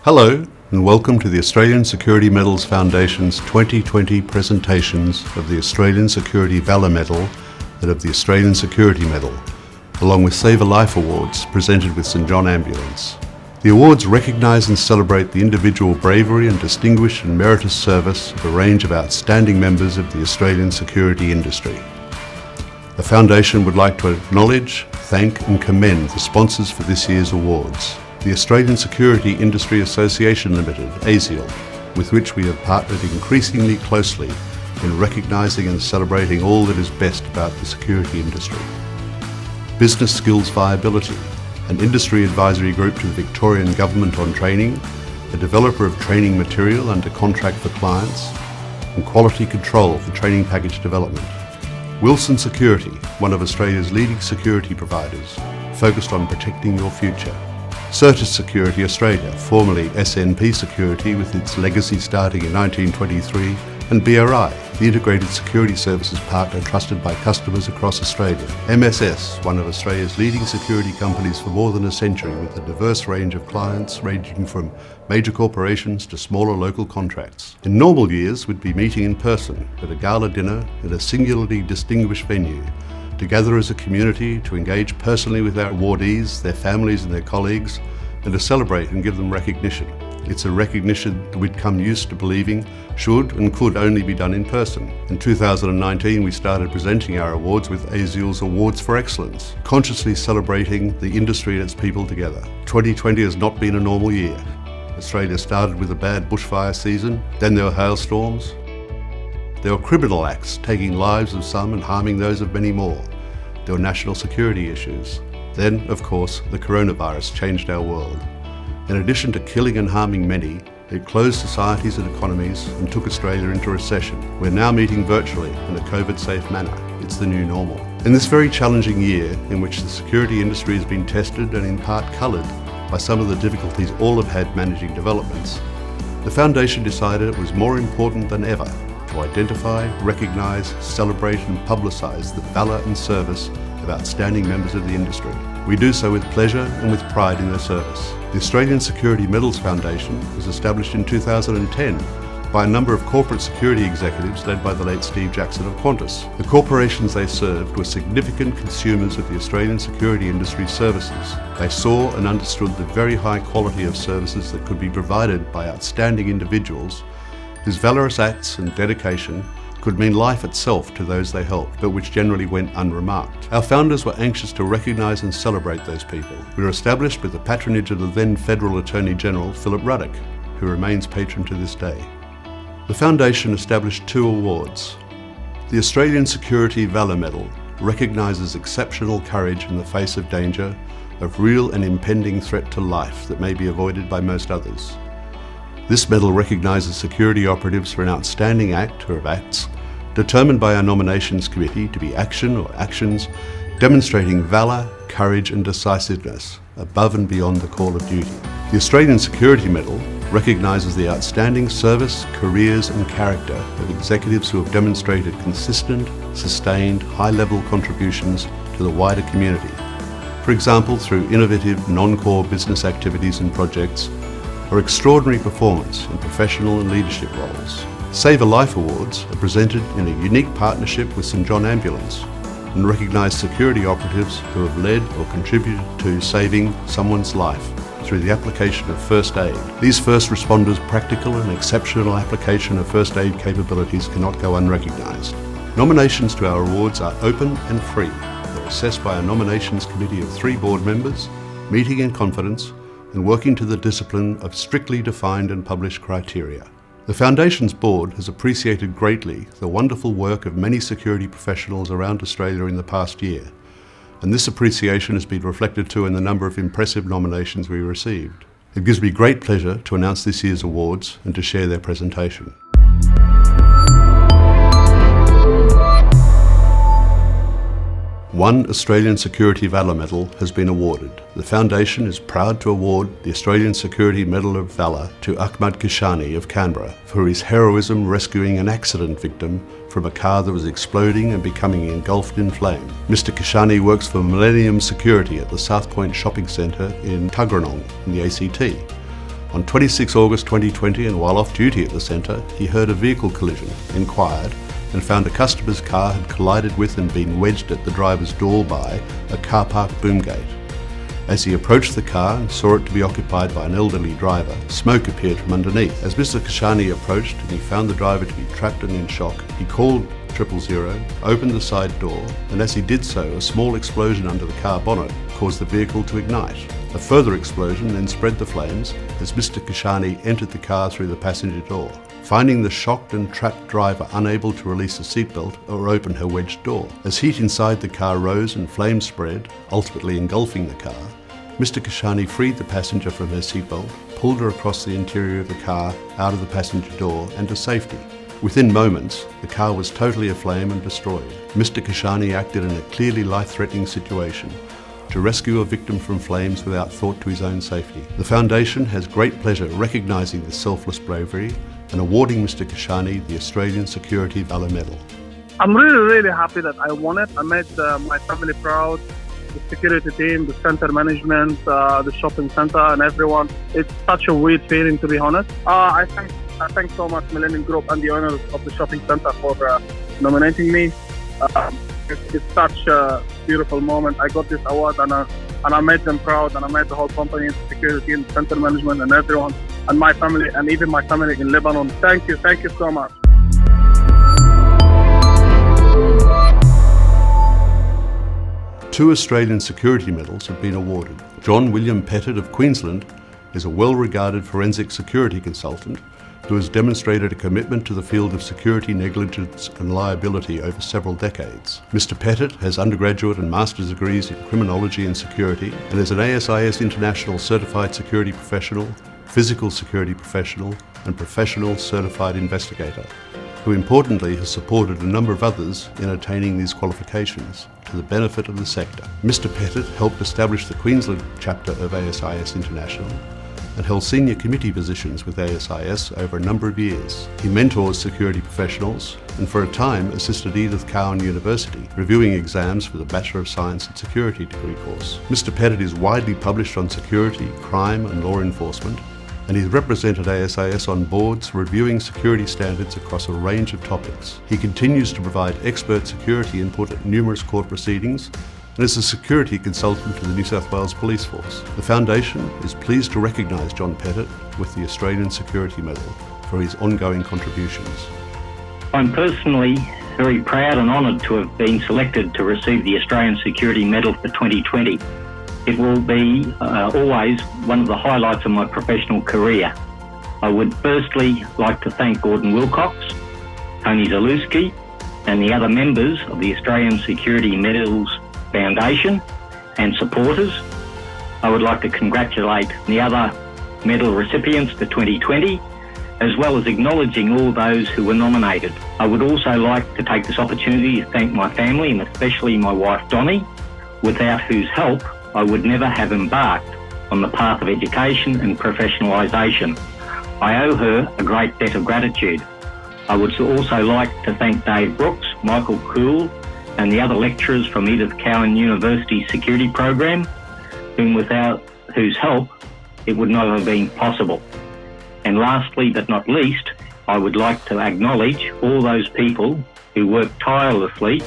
Hello and welcome to the Australian Security Medals Foundation's 2020 presentations of the Australian Security Valor Medal and of the Australian Security Medal, along with Save a Life Awards presented with St John Ambulance. The awards recognise and celebrate the individual bravery and distinguished and meritorious service of a range of outstanding members of the Australian security industry. The Foundation would like to acknowledge, thank and commend the sponsors for this year's awards. The Australian Security Industry Association Limited, ASIAL, with which we have partnered increasingly closely in recognising and celebrating all that is best about the security industry. Business Skills Viability, an industry advisory group to the Victorian Government on training, a developer of training material under contract for clients, and quality control for training package development. Wilson Security, one of Australia's leading security providers, focused on protecting your future. Certis Security Australia, formerly SNP Security with its legacy starting in 1923, and BRI, the integrated security services partner trusted by customers across Australia. MSS, one of Australia's leading security companies for more than a century with a diverse range of clients ranging from major corporations to smaller local contracts. In normal years, we'd be meeting in person at a gala dinner in a singularly distinguished venue, to gather as a community, to engage personally with our awardees, their families and their colleagues, and to celebrate and give them recognition. It's a recognition that we'd come used to believing should and could only be done in person. In 2019, we started presenting our awards with ASIAL's Awards for Excellence, consciously celebrating the industry and its people together. 2020 has not been a normal year. Australia started with a bad bushfire season, then there were hailstorms. There were criminal acts taking lives of some and harming those of many more. There were national security issues. Then, of course, the coronavirus changed our world. In addition to killing and harming many, it closed societies and economies and took Australia into recession. We're now meeting virtually in a COVID-safe manner. It's the new normal. In this very challenging year, in which the security industry has been tested and in part coloured by some of the difficulties all have had managing developments, the Foundation decided it was more important than ever to identify, recognise, celebrate and publicise the valour and service of outstanding members of the industry. We do so with pleasure and with pride in their service. The Australian Security Medals Foundation was established in 2010 by a number of corporate security executives led by the late Steve Jackson of Qantas. The corporations they served were significant consumers of the Australian security industry services. They saw and understood the very high quality of services that could be provided by outstanding individuals whose valorous acts and dedication could mean life itself to those they helped, but which generally went unremarked. Our founders were anxious to recognise and celebrate those people. We were established with the patronage of the then Federal Attorney General, Philip Ruddock, who remains patron to this day. The Foundation established 2 awards. The Australian Security Valor Medal recognises exceptional courage in the face of danger, of real and impending threat to life that may be avoided by most others. This medal recognises security operatives for an outstanding act or of acts determined by our nominations committee to be action or actions demonstrating valour, courage and decisiveness above and beyond the call of duty. The Australian Security Medal recognises the outstanding service, careers and character of executives who have demonstrated consistent, sustained, high-level contributions to the wider community, for example through innovative non-core business activities and projects, or extraordinary performance in professional and leadership roles. Save a Life Awards are presented in a unique partnership with St John Ambulance and recognise security operatives who have led or contributed to saving someone's life through the application of first aid. These first responders' practical and exceptional application of first aid capabilities cannot go unrecognised. Nominations to our awards are open and free. They're assessed by a nominations committee of 3 board members, meeting in confidence and working to the discipline of strictly defined and published criteria. The Foundation's board has appreciated greatly the wonderful work of many security professionals around Australia in the past year, and this appreciation has been reflected too in the number of impressive nominations we received. It gives me great pleasure to announce this year's awards and to share their presentation. One Australian Security Valor Medal has been awarded. The Foundation is proud to award the Australian Security Medal of Valor to Ahmad Kashani of Canberra for his heroism rescuing an accident victim from a car that was exploding and becoming engulfed in flame. Mr. Kashani works for Millennium Security at the South Point Shopping Centre in Tuggeranong in the ACT. On 26 August 2020, and while off duty at the centre, he heard a vehicle collision, inquired, and found a customer's car had collided with and been wedged at the driver's door by a car park boom gate. As he approached the car and saw it to be occupied by an elderly driver, smoke appeared from underneath. As Mr. Kashani approached and he found the driver to be trapped and in shock, he called 000, opened the side door, and as he did so, a small explosion under the car bonnet caused the vehicle to ignite. A further explosion then spread the flames as Mr. Kashani entered the car through the passenger door. Finding the shocked and trapped driver unable to release the seatbelt or open her wedged door. As heat inside the car rose and flames spread, ultimately engulfing the car, Mr. Kashani freed the passenger from her seatbelt, pulled her across the interior of the car out of the passenger door and to safety. Within moments, the car was totally aflame and destroyed. Mr. Kashani acted in a clearly life-threatening situation to rescue a victim from flames without thought to his own safety. The Foundation has great pleasure recognising this selfless bravery and awarding Mr. Kashani the Australian Security Valor Medal. I'm really happy that I won it. I made my family proud, the security team, the center management, the shopping center and everyone. It's such a weird feeling, to be honest. I thank so much Millennium Group and the owners of the shopping center for nominating me. It's such a beautiful moment. I got this award and I made them proud, and I made the whole company, the security team, center management and everyone, and my family, and even my family in Lebanon. Thank you so much. Two Australian security medals have been awarded. John William Pettit of Queensland is a well-regarded forensic security consultant who has demonstrated a commitment to the field of security negligence and liability over several decades. Mr. Pettit has undergraduate and master's degrees in criminology and security and is an ASIAL International Certified Security Professional, Physical Security Professional and Professional Certified Investigator, who importantly has supported a number of others in attaining these qualifications to the benefit of the sector. Mr. Pettit helped establish the Queensland chapter of ASIAL International and held senior committee positions with ASIS over a number of years. He mentors security professionals and for a time assisted Edith Cowan University reviewing exams for the Bachelor of Science in Security degree course. Mr. Pettit is widely published on security, crime and law enforcement, and he's represented ASIS on boards reviewing security standards across a range of topics. He continues to provide expert security input at numerous court proceedings and is a security consultant to the New South Wales Police Force. The Foundation is pleased to recognise John Pettit with the Australian Security Medal for his ongoing contributions. I'm personally very proud and honoured to have been selected to receive the Australian Security Medal for 2020. It will be always one of the highlights of my professional career. I would firstly like to thank Gordon Wilcox, Tony Zalewski and the other members of the Australian Security Medals Foundation and supporters. I would like to congratulate the other medal recipients for 2020, as well as acknowledging all those who were nominated. I would also like to take this opportunity to thank my family and especially my wife Donnie, without whose help I would never have embarked on the path of education and professionalisation. I owe her a great debt of gratitude. I would also like to thank Dave Brooks, Michael Cool, and the other lecturers from Edith Cowan University Security Program, without whose help it would not have been possible. And lastly but not least, I would like to acknowledge all those people who worked tirelessly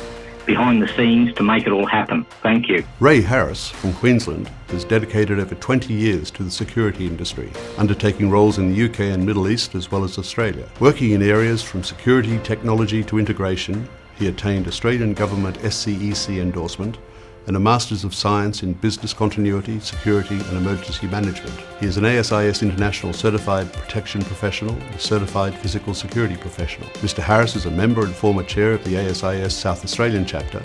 behind the scenes to make it all happen. Thank you. Ray Harris from Queensland has dedicated over 20 years to the security industry, undertaking roles in the UK and Middle East as well as Australia. Working in areas from security, technology to integration, he attained Australian Government SCEC endorsement and a Masters of Science in Business Continuity, Security and Emergency Management. He is an ASIS International Certified Protection Professional and Certified Physical Security Professional. Mr. Harris is a member and former chair of the ASIS South Australian chapter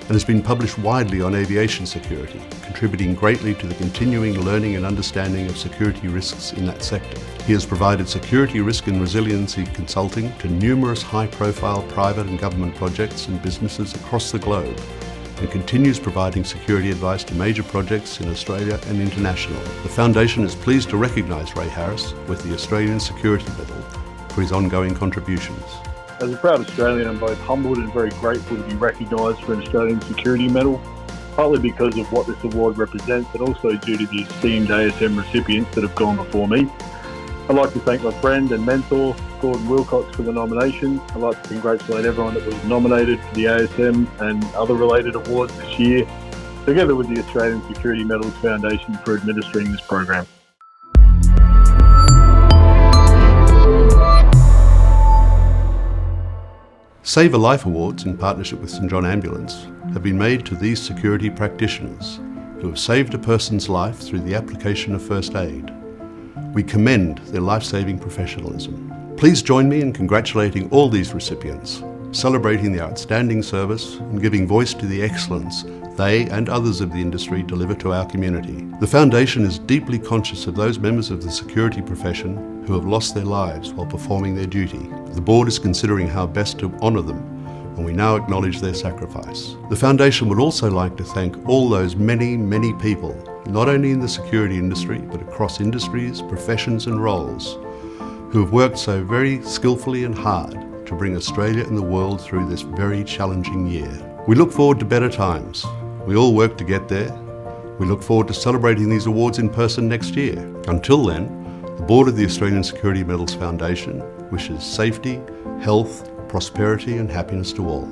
and has been published widely on aviation security, contributing greatly to the continuing learning and understanding of security risks in that sector. He has provided security risk and resiliency consulting to numerous high-profile private and government projects and businesses across the globe, and continues providing security advice to major projects in Australia and internationally. The Foundation is pleased to recognise Ray Harris with the Australian Security Medal for his ongoing contributions. As a proud Australian, I'm both humbled and very grateful to be recognised for an Australian Security Medal. partly because of what this award represents and also due to the esteemed ASM recipients that have gone before me. I'd like to thank my friend and mentor, Gordon Wilcox, for the nomination. I'd like to congratulate everyone that was nominated for the ASM and other related awards this year, together with the Australian Security Medals Foundation for administering this program. Save a Life Awards, in partnership with St John Ambulance, have been made to these security practitioners who have saved a person's life through the application of first aid. We commend their life-saving professionalism. Please join me in congratulating all these recipients, celebrating the outstanding service and giving voice to the excellence they and others of the industry deliver to our community. The Foundation is deeply conscious of those members of the security profession who have lost their lives while performing their duty. The Board is considering how best to honour them, and we now acknowledge their sacrifice. The Foundation would also like to thank all those many people, not only in the security industry, but across industries, professions and roles, who have worked so very skillfully and hard to bring Australia and the world through this very challenging year. We look forward to better times. We all work to get there. We look forward to celebrating these awards in person next year. Until then, the Board of the Australian Security Medals Foundation wishes safety, health, prosperity and happiness to all.